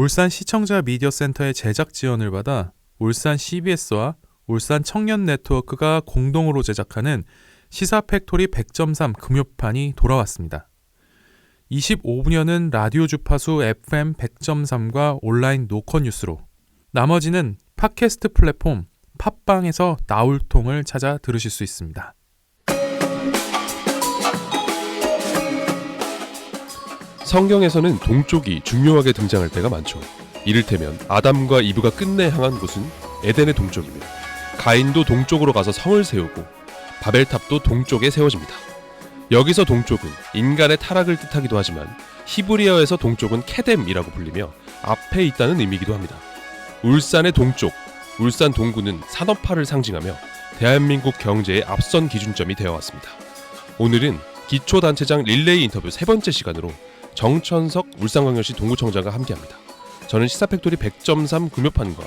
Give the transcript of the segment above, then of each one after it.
울산 시청자 미디어센터의 제작 지원을 받아 울산 CBS와 울산 청년 네트워크가 공동으로 제작하는 시사 팩토리 100.3 금요판이 돌아왔습니다. 25분여는 라디오 주파수 FM 100.3과 온라인 노컷 뉴스로, 나머지는 팟캐스트 플랫폼 팟빵에서 나울통을 찾아 들으실 수 있습니다. 성경에서는 동쪽이 중요하게 등장할 때가 많죠. 이를테면 아담과 이브가 끝내 향한 곳은 에덴의 동쪽이며, 가인도 동쪽으로 가서 성을 세우고 바벨탑도 동쪽에 세워집니다. 여기서 동쪽은 인간의 타락을 뜻하기도 하지만 히브리어에서 동쪽은 케뎀이라고 불리며 앞에 있다는 의미이기도 합니다. 울산의 동쪽, 울산 동구는 산업화를 상징하며 대한민국 경제의 앞선 기준점이 되어왔습니다. 오늘은 기초단체장 릴레이 인터뷰 세 번째 시간으로 정천석 울산광역시 동구청장과 함께합니다. 저는 시사팩토리 100.3 금요판과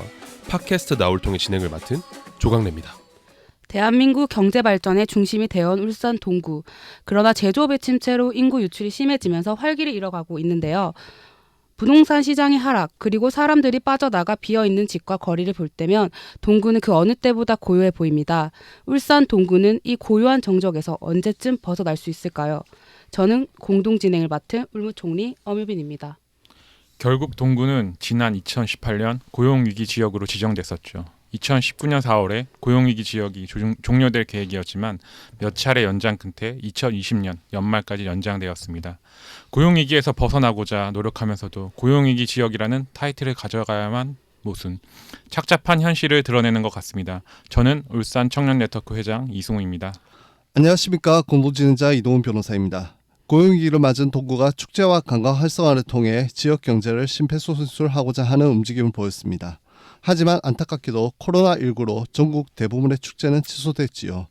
팟캐스트 나울통의 진행을 맡은 조강래입니다. 대한민국 경제발전의 중심이 되어온 울산 동구. 그러나 제조업의 침체로 인구 유출이 심해지면서 활기를 잃어가고 있는데요. 부동산 시장의 하락, 그리고 사람들이 빠져나가 비어있는 집과 거리를 볼 때면 동구는 그 어느 때보다 고요해 보입니다. 울산 동구는 이 고요한 정적에서 언제쯤 벗어날 수 있을까요? 저는 공동진행을 맡은 울무총리 엄유빈입니다. 결국 동구는 지난 2018년 고용위기 지역으로 지정됐었죠. 2019년 4월에 고용위기 지역이 종료될 계획이었지만 몇 차례 연장 끝에 2020년 연말까지 연장되었습니다. 고용위기에서 벗어나고자 노력하면서도 고용위기 지역이라는 타이틀을 가져가야만 못은 착잡한 현실을 드러내는 것 같습니다. 저는 울산 청년 네트워크 회장 이승우입니다. 안녕하십니까. 공동진행자 이동훈 변호사입니다. 고용위기를 맞은 동구가 축제와 관광 활성화를 통해 지역 경제를 심폐소생술하고자 하는 움직임을 보였습니다. 하지만 안타깝게도 코로나19로 전국 대부분의 축제는 취소됐지요.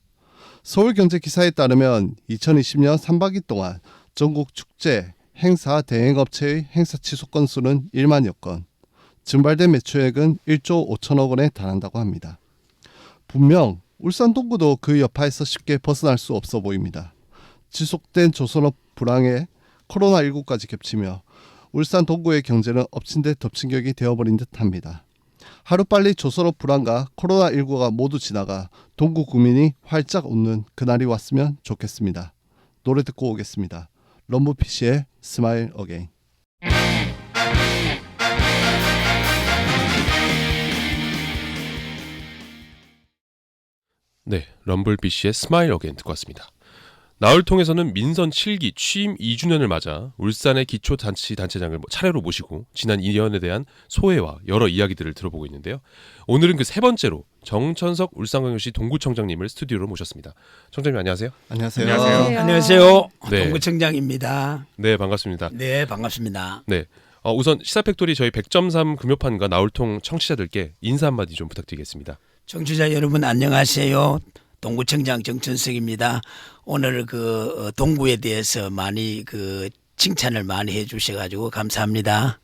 서울경제기사에 따르면 2020년 3분기 동안 전국 축제, 행사 대행업체의 행사 취소 건수는 1만여 건, 증발된 매출액은 1조 5천억 원에 달한다고 합니다. 분명 울산 동구도 그 여파에서 쉽게 벗어날 수 없어 보입니다. 지속된 조선업 불황에 코로나19까지 겹치며 울산 동구의 경제는 엎친 데 덮친 격이 되어버린 듯합니다. 하루빨리 조선업 불황과 코로나19가 모두 지나가 동구 구민이 활짝 웃는 그날이 왔으면 좋겠습니다. 노래 듣고 오겠습니다. 럼블피쉬의 스마일 어게인. 네, 럼블비씨의 스마일 어게인 듣고 왔습니다. 나울통에서는 민선 7기 취임 2주년을 맞아 울산의 기초자치단체장을 차례로 모시고 지난 2년에 대한 소회와 여러 이야기들을 들어보고 있는데요. 오늘은 그 세 번째로 정천석 울산광역시 동구청장님을 스튜디오로 모셨습니다. 청장님 안녕하세요. 안녕하세요. 안녕하세요. 네. 동구청장입니다. 네, 반갑습니다. 네, 반갑습니다. 네, 우선 시사팩토리 저희 100.3 금요판과 나울통 청취자들께 인사 한마디 좀 부탁드리겠습니다. 청취자 여러분 안녕하세요. 동구청장 정천석입니다. 오늘 그 동구에 대해서 많이 그 칭찬을 많이 해주셔가지고 감사합니다.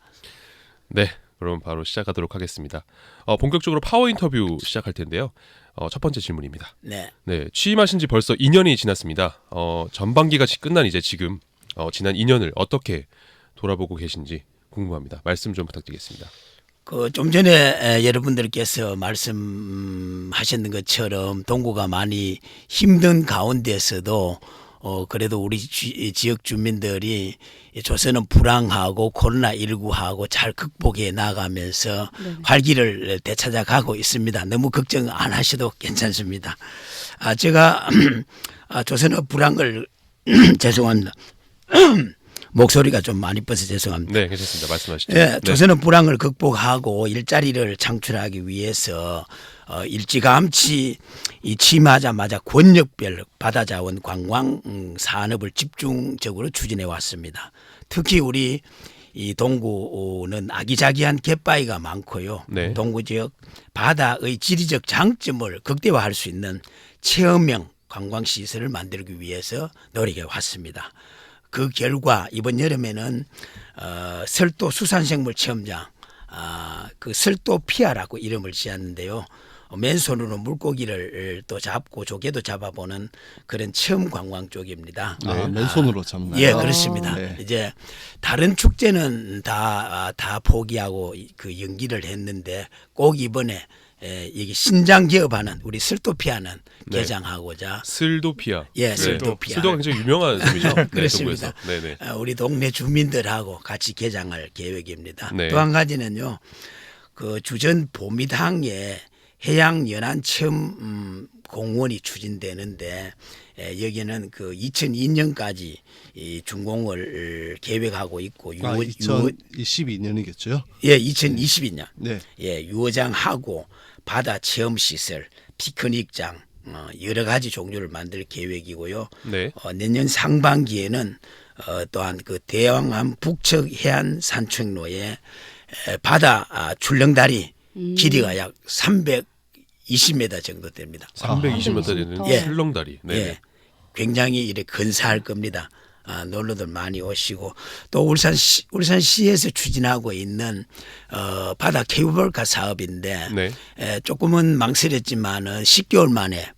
네, 그럼 바로 시작하도록 하겠습니다. 본격적으로 파워 인터뷰 시작할 텐데요. 첫 번째 질문입니다. 네. 취임하신 지 벌써 2년이 지났습니다. 전반기가 끝난 이제 지금 지난 2년을 어떻게 돌아보고 계신지 궁금합니다. 말씀 좀 부탁드리겠습니다. 그 좀 전에 여러분들께서 말씀하셨는 것처럼 동구가 많이 힘든 가운데서도 그래도 우리 지역 주민들이 조선은 불황하고 코로나19하고 잘 극복해 나가면서 활기를 되찾아가고 있습니다. 너무 걱정 안 하셔도 괜찮습니다. 제가 조선은 불황을 죄송합니다. 목소리가 좀 많이 뻗어서 죄송합니다. 네, 괜찮습니다. 말씀하시죠. 네, 조선은 불황을 극복하고 일자리를 창출하기 위해서 일찌감치 취임하자마자 권역별 바다자원 관광 산업을 집중적으로 추진해 왔습니다. 특히 우리 이 동구는 아기자기한 갯바위가 많고요. 네. 동구 지역 바다의 지리적 장점을 극대화할 수 있는 체험형 관광시설을 만들기 위해서 노력해 왔습니다. 그 결과 이번 여름에는 설도 수산생물 체험장, 그 설도 피아라고 이름을 지었는데요. 맨손으로 물고기를 또 잡고 조개도 잡아보는 그런 체험 관광 쪽입니다. 맨손으로 잡나요? 예, 그렇습니다. 네. 이제 다른 축제는 다 포기하고 그 연기를 했는데 꼭 이번에 여기 신장 기업하는 우리 슬토피아는 네. 개장하고자 슬도피아. 예, 슬토피아. 슬도가 굉장히 유명한 섬이죠. 네, 그렇습니다. 동구에서. 네네. 우리 동네 주민들하고 같이 개장할 계획입니다. 네. 또 한 가지는요. 그 주전 보미당에 해양 연안 체험 공원이 추진되는데 여기는 그 2002년까지 이 준공을 계획하고 있고 2022년이겠죠? 예, 2022년. 네. 예, 유어장하고 바다 체험 시설, 피크닉장 여러 가지 종류를 만들 계획이고요. 네. 내년 상반기에는 또한 그 대왕암 북측 해안 산책로에 바다 출렁다리 길이가 약 320m 정도 됩니다. 320m 되는 예. 출렁다리. 네. 예, 굉장히 이렇게 근사할 겁니다. 놀러들 많이 오시고 또 울산시에서 추진하고 있는 바다 케이블카 사업인데 네. 조금은 망설였지만은 10개월 만에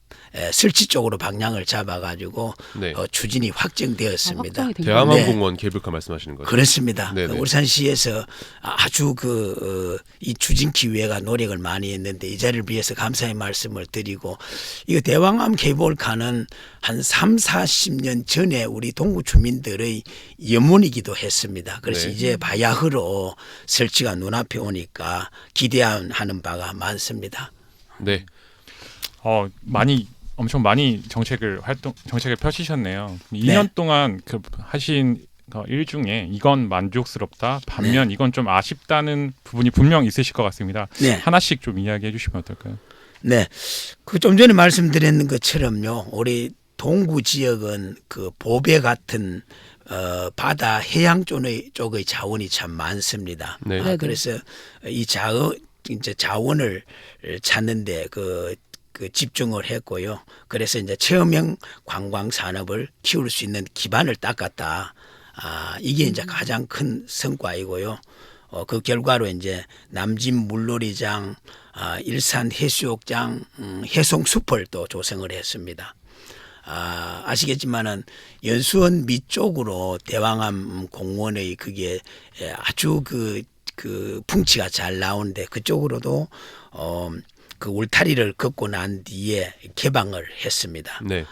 설치 쪽으로 방향을 잡아가지고 네. 추진이 확정되었습니다. 확정이 된 대왕암공원 케이블카 말씀하시는 거죠? 그렇습니다. 네네. 울산시에서 아주 이 추진 기획가 노력을 많이 했는데 이 자리를 위해서 감사의 말씀을 드리고 이거 대왕암 케이블카는 한 3, 40년 전에 우리 동구 주민들의 염원이기도 했습니다. 그래서 네. 이제 바야흐로 설치가 눈앞에 오니까 기대하는 바가 많습니다. 네. 엄청 많이 정책을 펼치셨네요. 2년 동안 그 하신 일 중에 이건 만족스럽다, 반면 이건 좀 아쉽다는 부분이 분명 있으실 것 같습니다. 네. 하나씩 좀 이야기해 주시면 어떨까요? 네, 그 좀 전에 말씀드린 것처럼요, 우리 동구 지역은 그 보배 같은 바다 해양 쪽의 자원이 참 많습니다. 네. 네네. 그래서 이 자원을 찾는데 그 집중을 했고요. 그래서 이제 체험형 관광 산업을 키울 수 있는 기반을 닦았다. 이게 이제 가장 큰 성과이고요. 그 결과로 이제 남진 물놀이장, 일산 해수욕장, 해송숲을 또 조성을 했습니다. 아시겠지만은 연수원 밑쪽으로 대왕암 공원의 그게 아주 그 풍치가 잘 나오는데 그쪽으로도 그 울타리를 걷고 난 뒤에 개방을 했습니다. 네.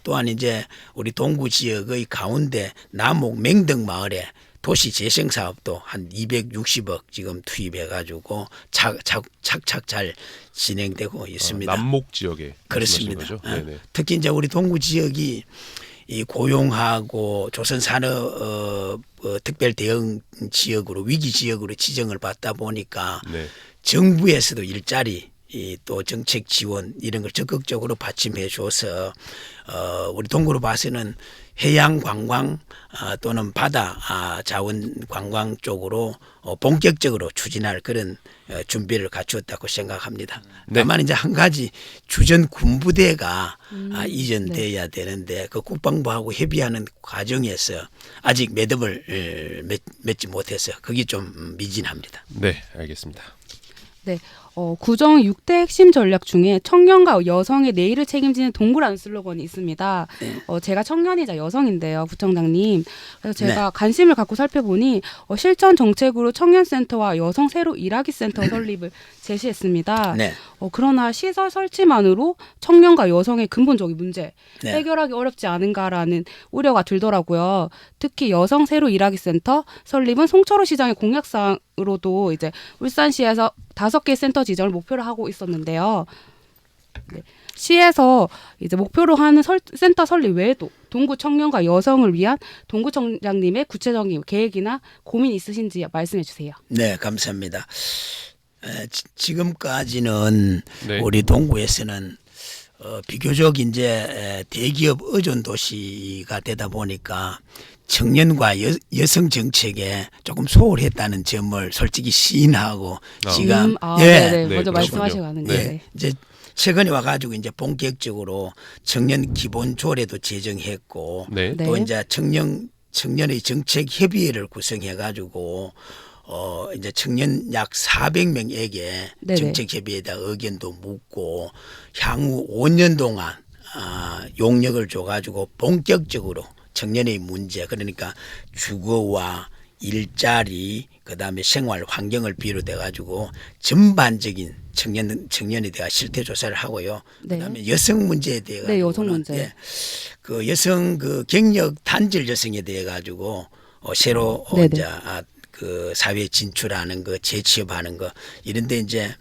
또한 이제 우리 동구 지역의 가운데 남옥 맹덕 마을에 도시 재생 사업도 한 260억 지금 투입해 가지고 착착 잘 진행되고 있습니다. 남목 지역에 그렇습니다. 말씀하신 거죠? 네네. 특히 이제 우리 동구 지역이 이 고용하고 조선 산업 특별 대응 지역으로 위기 지역으로 지정을 받다 보니까 네. 정부에서도 일자리 또 정책 지원 이런 걸 적극적으로 받침해 줘서 우리 동구로 봐서는 해양 관광 또는 바다 자원 관광 쪽으로 본격적으로 추진할 그런 준비를 갖추었다고 생각합니다. 네. 다만 이제 한 가지 주전 군부대가 이전돼야 되는데 그 국방부하고 협의하는 과정에서 아직 매듭을 맺지 못해서 그게 좀 미진합니다. 네, 알겠습니다. 네. 구정 6대 핵심 전략 중에 청년과 여성의 내일을 책임지는 동구라는 슬로건이 있습니다. 제가 청년이자 여성인데요, 부청장님. 그래서 제가 관심을 갖고 살펴보니 실전 정책으로 청년센터와 여성 새로 일하기 센터 설립을 제시했습니다. 네. 그러나 시설 설치만으로 청년과 여성의 근본적인 문제 네. 해결하기 어렵지 않은가라는 우려가 들더라고요. 특히 여성 새로 일하기 센터 설립은 송철호 시장의 공약사항으로도 이제 울산시에서 5개 센터 지정을 목표로 하고 있었는데요. 네. 시에서 이제 목표로 하는 센터 설립 외에도 동구 청년과 여성을 위한 동구청장님의 구체적인 계획이나 고민 있으신지 말씀해 주세요. 네, 감사합니다. 지금까지는 네. 우리 동구에서는 비교적 이제 대기업 의존 도시가 되다 보니까 청년과 여성 정책에 조금 소홀했다는 점을 솔직히 시인하고 지금 네네. 네, 먼저 그렇군요. 말씀하시고 네. 이제 최근에 와가지고 이제 본격적으로 청년 기본 조례도 제정했고 네. 네. 또 이제 청년의 정책 협의회를 구성해가지고 이제 청년 약 400명에게 네네. 정책 협의에 대한 의견도 묻고 향후 5년 동안 용역을 줘가지고 본격적으로 청년의 문제, 그러니까 주거와 일자리, 그다음에 생활 환경을 비롯해 가지고 전반적인 청년에 대한 실태 조사를 하고요. 네. 그다음에 여성 문제에 대해 가지고 네, 여성 문제. 그 여성 그 경력 단절 여성에 대해 가지고 새로 네네. 이제 그 사회에 진출하는 거, 재취업하는 거 이런데 이제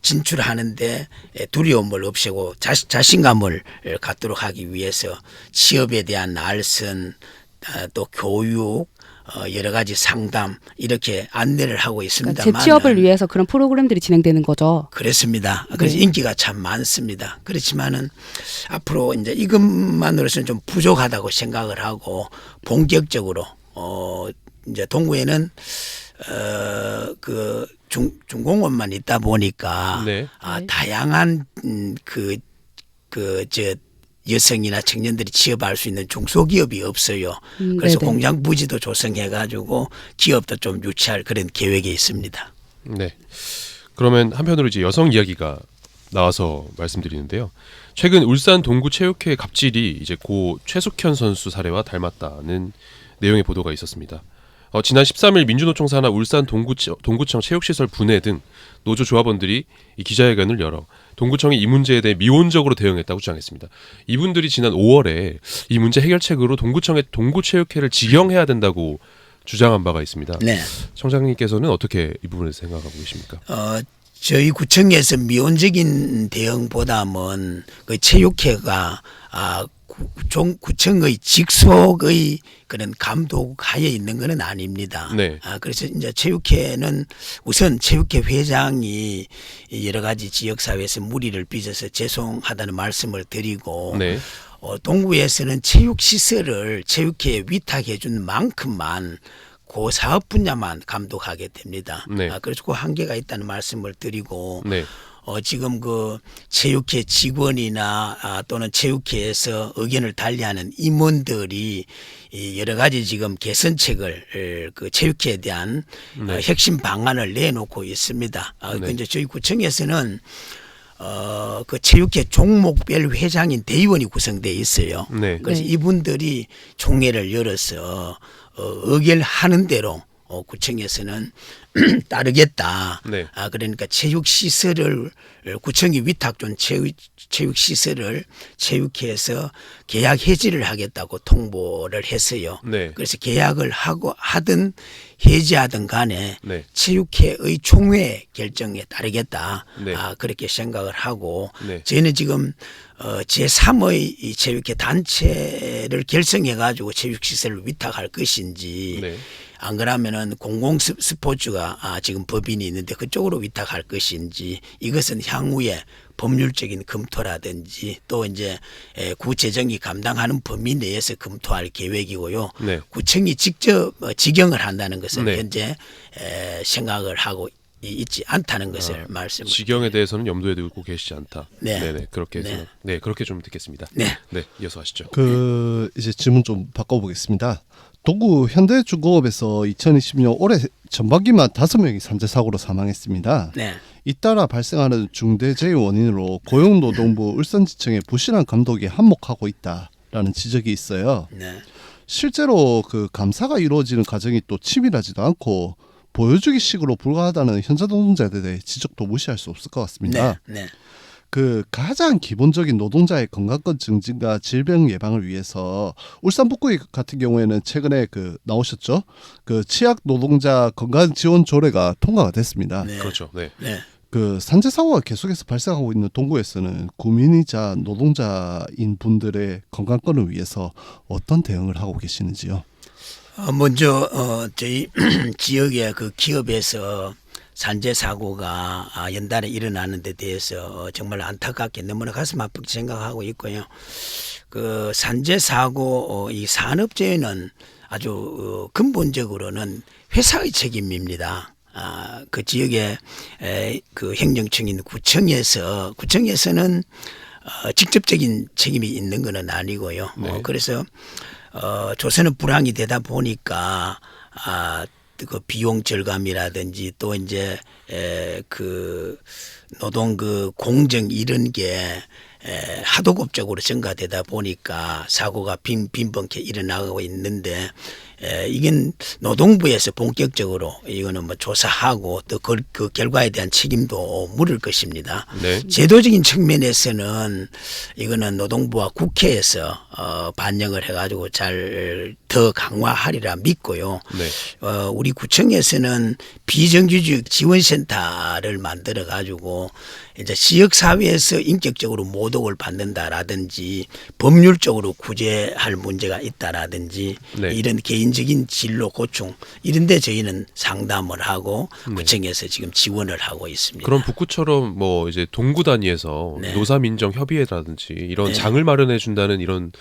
진출하는데 두려움을 없애고 자신감을 갖도록 하기 위해서 취업에 대한 날선, 또 교육, 여러 가지 상담 이렇게 안내를 하고 그러니까 있습니다만 재취업을 위해서 그런 프로그램들이 진행되는 거죠. 그렇습니다. 그래서 네. 인기가 참 많습니다. 그렇지만은 앞으로 이제 이것만으로서는 좀 부족하다고 생각을 하고 본격적으로 이제 동구에는 그 중공업만 있다 보니까 네. 다양한 저 여성이나 청년들이 취업할 수 있는 중소기업이 없어요. 그래서 네네. 공장 부지도 조성해가지고 기업도 좀 유치할 그런 계획이 있습니다. 네. 그러면 한편으로 이제 여성 이야기가 나와서 말씀드리는데요. 최근 울산 동구 체육회 갑질이 이제 고 최숙현 선수 사례와 닮았다는 내용의 보도가 있었습니다. 지난 13일 민주노총 산하 울산 동구청 체육시설 분해 등 노조 조합원들이 이 기자회견을 열어 동구청이 이 문제에 대해 미온적으로 대응했다고 주장했습니다. 이분들이 지난 5월에 이 문제 해결책으로 동구청의 동구체육회를 직영해야 된다고 주장한 바가 있습니다. 네. 청장님께서는 어떻게 이 부분에 생각하고 계십니까? 저희 구청에서 미온적인 대응보다는 그 체육회가 구청의 직속의 그런 감독 하에 있는 것은 아닙니다. 네. 그래서 이제 체육회는 우선 체육회 회장이 여러 가지 지역사회에서 무리를 빚어서 죄송하다는 말씀을 드리고 네. 동구에서는 체육시설을 체육회에 위탁해 준 만큼만 그 사업 분야만 감독하게 됩니다. 네. 그래서 그 한계가 있다는 말씀을 드리고 네. 지금 그 체육회 직원이나 또는 체육회에서 의견을 달리하는 임원들이 여러 가지 지금 개선책을 그 체육회에 대한 네. 핵심 방안을 내놓고 있습니다. 네. 이제 저희 구청에서는 그 체육회 종목별 회장인 대의원이 구성되어 있어요. 네. 그래서 네. 이분들이 총회를 열어서 의결하는 대로 구청에서는 따르겠다. 네. 그러니까 체육시설을 구청이 위탁 준 체육시설을 체육회에서 계약 해지를 하겠다고 통보를 했어요. 네. 그래서 계약을 하든 해지하든 간에 네. 체육회의 총회 결정에 따르겠다. 네. 그렇게 생각을 하고 네. 저희는 지금 제3의 이 체육회 단체를 결성해 가지고 체육시설을 위탁할 것인지 네. 안 그러면은 공공 스포츠가 지금 법인이 있는데 그쪽으로 위탁할 것인지 이것은 향후에 법률적인 검토라든지 또 이제 구재정이 감당하는 범위 내에서 검토할 계획이고요. 네. 구청이 직접 직영을 한다는 것은 네. 현재 생각을 하고 있지 않다는 것을 말씀을 지경에 대해서는 염두에 두고 계시지 않다. 네. 네네. 그렇게 네. 네, 그렇게 좀 듣겠습니다. 네. 네, 이어서 하시죠. 이제 질문 좀 바꿔보겠습니다. 동구 현대중공업에서 2020년 올해 전반기만 5명이 산재 사고로 사망했습니다. 네. 잇따라 발생하는 중대재해 원인으로 고용노동부 울산지청의 부실한 감독이 한몫하고 있다라는 지적이 있어요. 네. 실제로 그 감사가 이루어지는 과정이 또 치밀하지도 않고 보여주기식으로 불과하다는 현장 노동자들의 지적도 무시할 수 없을 것 같습니다. 네. 그 가장 기본적인 노동자의 건강권 증진과 질병 예방을 위해서 울산 북구 같은 경우에는 최근에 그 나오셨죠? 그 치약 노동자 건강 지원 조례가 통과가 됐습니다. 네. 그렇죠. 네. 네. 그 산재 사고가 계속해서 발생하고 있는 동구에서는 구민이자 노동자인 분들의 건강권을 위해서 어떤 대응을 하고 계시는지요? 먼저 저희 지역의 그 기업에서 산재 사고가 연달아 일어나는 데 대해서 정말 안타깝게 너무나 가슴 아프게 생각하고 있고요. 그 산재 사고 이 산업재해는 아주 근본적으로는 회사의 책임입니다. 그 지역의 그 행정청인 구청에서는 직접적인 책임이 있는 것은 아니고요. 네. 그래서 조선은 불황이 되다 보니까 그 비용 절감이라든지 또 이제 그 노동 그 공정 이런 게 하도급적으로 증가되다 보니까 사고가 빈번케 일어나고 있는데 이건 노동부에서 본격적으로 이거는 뭐 조사하고 또 그 결과에 대한 책임도 물을 것입니다. 네. 제도적인 측면에서는 이거는 노동부와 국회에서 반영을 해가지고 잘 더 강화하리라 믿고요. 네. 우리 구청에서는 비정규직 지원센터를 만들어 가지고 이제 지역 사회에서 인격적으로 모독을 받는다라든지 법률적으로 구제할 문제가 있다라든지 네. 이런 개인적인 진로 고충 이런데 저희는 상담을 하고 네. 구청에서 지금 지원을 하고 있습니다. 그럼 북구처럼 뭐 이제 동구 단위에서 네. 노사민정 협의회라든지 이런 네. 장을 마련해 준다는 이런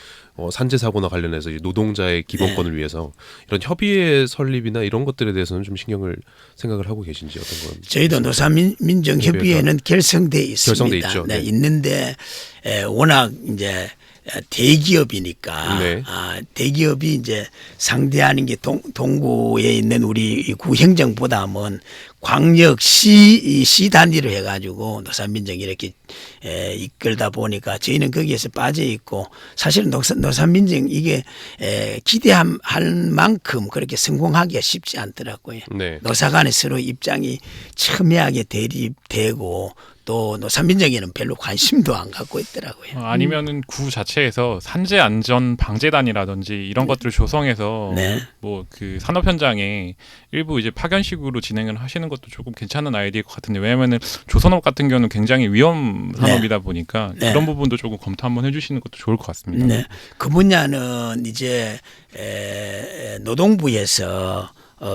산재 사고나 관련해서 이제 노동자의 기본권을 위해서 이런 협의회 설립이나 이런 것들에 대해서는 좀 생각을 하고 계신지 어떤 건? 저희도 노사민정협의회는 결성돼 있습니다. 결성돼 있죠. 네, 네. 있는데 워낙 이제 대기업이니까 네. 대기업이 이제 상대하는 게 동구에 있는 우리 구행정보다는 광역시 단위로 해가지고 노사민정 이렇게 이끌다 보니까 저희는 거기에서 빠져 있고 사실은 노사민정 이게 기대할 만큼 그렇게 성공하기가 쉽지 않더라고요. 네. 노사 간에 서로 입장이 첨예하게 대립되고 또 노사민정에는 별로 관심도 안 갖고 있더라고요. 아니면은 구 자체에서 산재 안전 방재단이라든지 이런 것들을 조성해서 네. 뭐 그 산업 현장에 일부 이제 파견식으로 진행을 하시는 것도 조금 괜찮은 아이디어일 것 같은데 왜냐면은 조선업 같은 경우는 굉장히 위험 산업이다 보니까 네. 그런 부분도 조금 검토 한번 해주시는 것도 좋을 것 같습니다. 네. 그 분야는 이제 노동부에서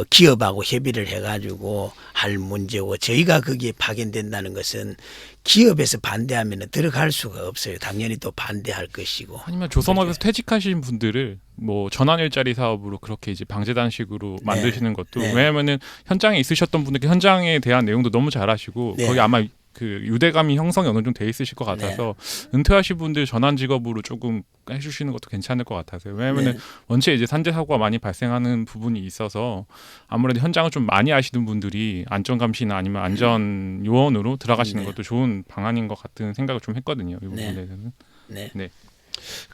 기업하고 협의를 해가지고 할 문제고 저희가 거기에 파견된다는 것은 기업에서 반대하면 들어갈 수가 없어요. 당연히 또 반대할 것이고. 아니면 조선업에서 퇴직하신 분들을 뭐 전환 일자리 사업으로 그렇게 이제 방재단식으로 만드시는 것도 네. 왜냐면은 현장에 있으셨던 분들 현장에 대한 내용도 너무 잘 아시고 네. 거기 아마 그 유대감이 형성이 어느 정도 돼 있으실 것 같아서 은퇴하신 분들 전환 직업으로 조금 해주시는 것도 괜찮을 것 같아서요. 왜냐면은 네. 원체 이제 산재 사고가 많이 발생하는 부분이 있어서 아무래도 현장을 좀 많이 아시는 분들이 안전 감시나 아니면 안전 요원으로 들어가시는 네. 것도 좋은 방안인 것 같은 생각을 좀 했거든요. 이 부분에 네. 대해서는. 네.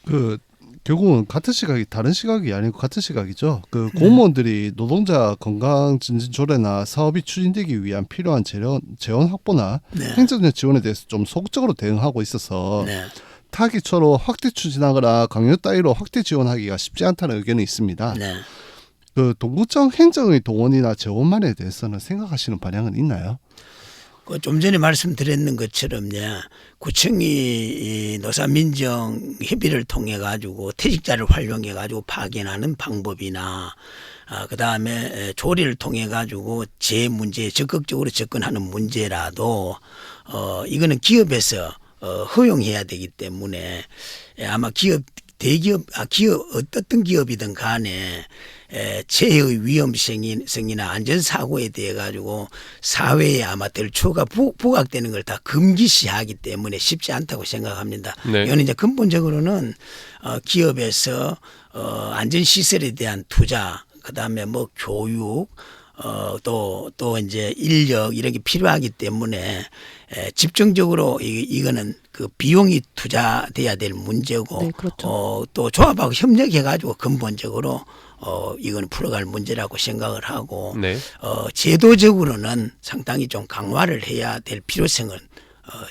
그 결국은 같은 시각이 다른 시각이 아니고 같은 시각이죠. 그 공무원들이 노동자 건강 증진 조례나 사업이 추진되기 위한 필요한 재원 확보나 네. 행정적 지원에 대해서 좀 소극적으로 대응하고 있어서 네. 타기초로 확대 추진하거나 강요 따위로 확대 지원하기가 쉽지 않다는 의견이 있습니다. 네. 그 동구청 행정의 동원이나 재원만에 대해서는 생각하시는 방향은 있나요? 그 좀 전에 말씀드렸는 것처럼요. 구청이 이 노사민정 협의를 통해 가지고 퇴직자를 활용해 가지고 파견하는 방법이나 그 다음에 조례를 통해 가지고 제 문제에 적극적으로 접근하는 문제라도 이거는 기업에서 허용해야 되기 때문에 아마 대기업 어떤 기업이든 간에 재해의 위험성이나 안전사고에 대해 가지고 사회에 아마 될 초가 부각되는 걸 다 금기시하기 때문에 쉽지 않다고 생각합니다. 네. 이거는 이제 근본적으로는 기업에서 안전시설에 대한 투자, 그다음에 뭐 교육, 또 이제 인력 이런 게 필요하기 때문에 집중적으로 이거는 그 비용이 투자돼야 될 문제고 네, 그렇죠. 또 조합하고 협력해 가지고 근본적으로 이건 풀어갈 문제라고 생각을 하고 네. 제도적으로는 상당히 좀 강화를 해야 될 필요성은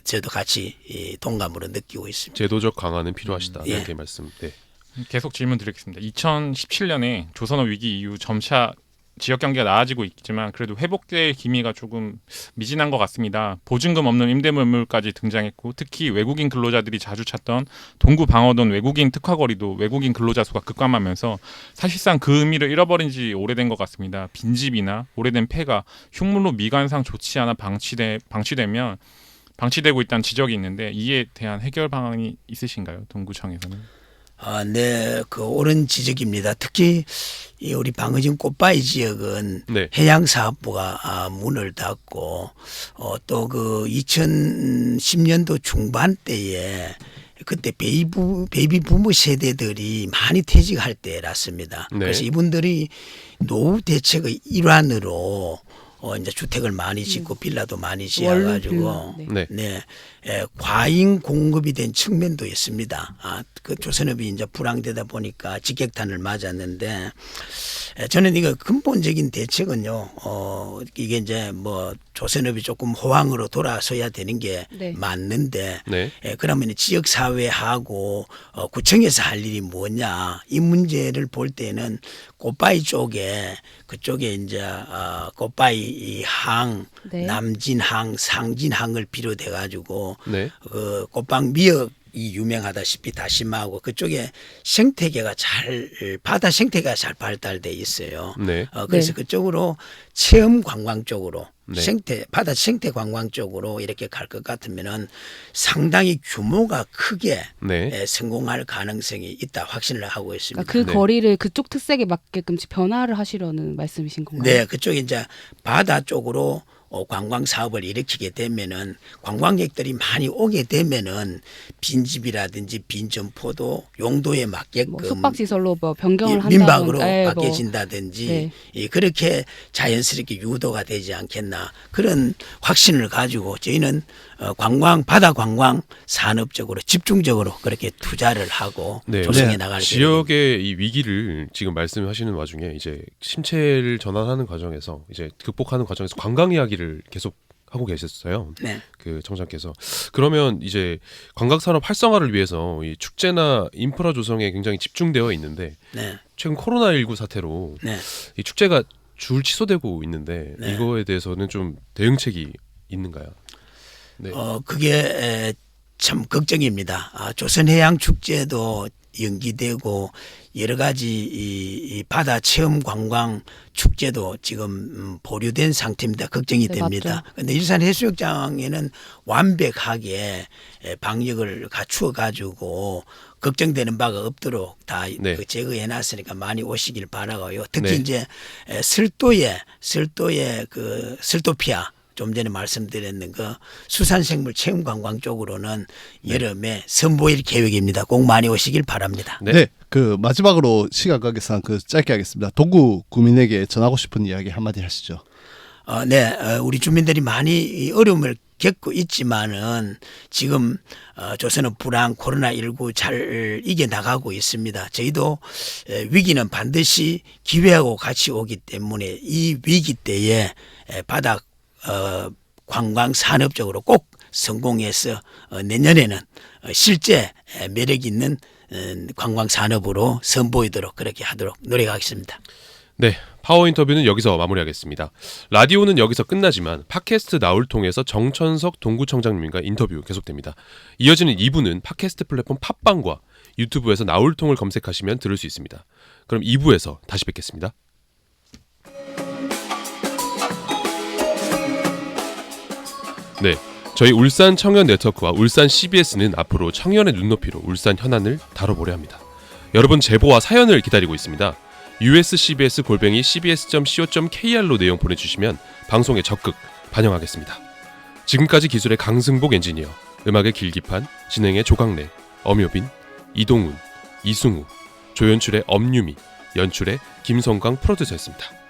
저도 같이 동감으로 느끼고 있습니다. 제도적 강화는 필요하시다. 예. 이렇게 말씀. 네. 계속 질문 드리겠습니다. 2017년에 조선업 위기 이후 점차 지역 경기가 나아지고 있지만 그래도 회복될 기미가 조금 미진한 것 같습니다. 보증금 없는 임대물까지 등장했고 특히 외국인 근로자들이 자주 찾던 동구 방어동 외국인 특화거리도 외국인 근로자 수가 급감하면서 사실상 그 의미를 잃어버린 지 오래된 것 같습니다. 빈집이나 오래된 폐가 흉물로 미관상 좋지 않아 방치되고 있다는 지적이 있는데 이에 대한 해결 방안이 있으신가요? 동구청에서는? 네, 그 옳은 지적입니다. 특히 이 우리 방어진 꽃바위 지역은 네. 해양사업부가 문을 닫고 또 그 2010년도 중반 때에 그때 베이비 부모 세대들이 많이 퇴직할 때랐습니다. 네. 그래서 이분들이 노후 대책의 일환으로 이제 주택을 많이 짓고 빌라도 많이 지어가지고 월빌라, 네. 과잉 공급이 된 측면도 있습니다. 그 조선업이 이제 불황되다 보니까 직격탄을 맞았는데 저는 이거 근본적인 대책은요. 이게 이제 뭐 조선업이 조금 호황으로 돌아서야 되는 게 네. 맞는데 네. 그러면 지역 사회하고 구청에서 할 일이 뭐냐 이 문제를 볼 때는 꽃바위 쪽에 그쪽에 이제 꽃바위 항, 네. 남진항, 상진항을 비롯해 가지고 네. 그 꽃방 미역이 유명하다시피 다시마하고 그쪽에 생태계가 바다 생태계가 잘 발달돼 있어요. 네. 그래서 네. 그쪽으로 체험 관광 쪽으로 네. 바다 생태 관광 쪽으로 이렇게 갈 것 같으면은 상당히 규모가 크게 네. 성공할 가능성이 있다 확신을 하고 있습니다. 그러니까 그 네. 거리를 그쪽 특색에 맞게끔 변화를 하시려는 말씀이신 건가요? 네, 그쪽에 이제 바다 쪽으로 관광 사업을 일으키게 되면은 관광객들이 많이 오게 되면은 빈집이라든지 빈 점포도 용도에 맞게끔 뭐 숙박시설로 뭐 변경을 한다든지 민박으로 뭐. 바뀌어진다든지 네. 그렇게 자연스럽게 유도가 되지 않겠나 그런 확신을 가지고 저희는 바다 관광 산업적으로 집중적으로 그렇게 투자를 하고 네. 조성해 네. 나갈 지역의 이 위기를 지금 말씀하시는 와중에 이제 심체를 전환하는 과정에서 이제 극복하는 과정에서 관광 이야기를 계속 하고 계셨어요. 네. 그 청장께서 그러면 이제 관광 산업 활성화를 위해서 이 축제나 인프라 조성에 굉장히 집중되어 있는데 네. 최근 코로나19 사태로 네. 이 축제가 줄 취소되고 있는데 네. 이거에 대해서는 좀 대응책이 있는가요? 네. 그게 참 걱정입니다. 조선해양 축제도 연기되고 여러 가지 이 바다 체험 관광 축제도 지금 보류된 상태입니다. 걱정이 네, 됩니다. 맞죠. 그런데 일산 해수욕장에는 완벽하게 방역을 갖추어 가지고 걱정되는 바가 없도록 다 네. 제거해 놨으니까 많이 오시길 바라고요. 특히 네. 이제 설도의 그 설도피아 좀 전에 말씀드렸는 그 수산생물 체험관광 쪽으로는 여름에 선보일 계획입니다. 꼭 많이 오시길 바랍니다. 네. 네. 그 마지막으로 시간 관계상 그 짧게 하겠습니다. 동구 구민에게 전하고 싶은 이야기 한마디 하시죠. 네, 우리 주민들이 많이 어려움을 겪고 있지만은 지금 조선업 불황 코로나19 잘 이겨나가고 있습니다. 저희도 위기는 반드시 기회하고 같이 오기 때문에 이 위기 때에 바다 관광 산업적으로 꼭 성공해서 내년에는 실제 매력 있는 관광 산업으로 선보이도록 그렇게 하도록 노력하겠습니다. 네, 파워 인터뷰는 여기서 마무리하겠습니다. 라디오는 여기서 끝나지만 팟캐스트 나울 통해서 정천석 동구청장님과 인터뷰 계속됩니다. 이어지는 2부는 팟캐스트 플랫폼 팟빵과 유튜브에서 나울통을 검색하시면 들을 수 있습니다. 그럼 2부에서 다시 뵙겠습니다. 네, 저희 울산 청년 네트워크와 울산 CBS는 앞으로 청년의 눈높이로 울산 현안을 다뤄보려 합니다. 여러분 제보와 사연을 기다리고 있습니다. uscbs@cbs.co.kr로 내용 보내주시면 방송에 적극 반영하겠습니다. 지금까지 기술의 강승복 엔지니어, 음악의 길기판, 진행의 조강래, 엄효빈, 이동훈, 이승우, 조연출의 엄유미, 연출의 김성광 프로듀서였습니다.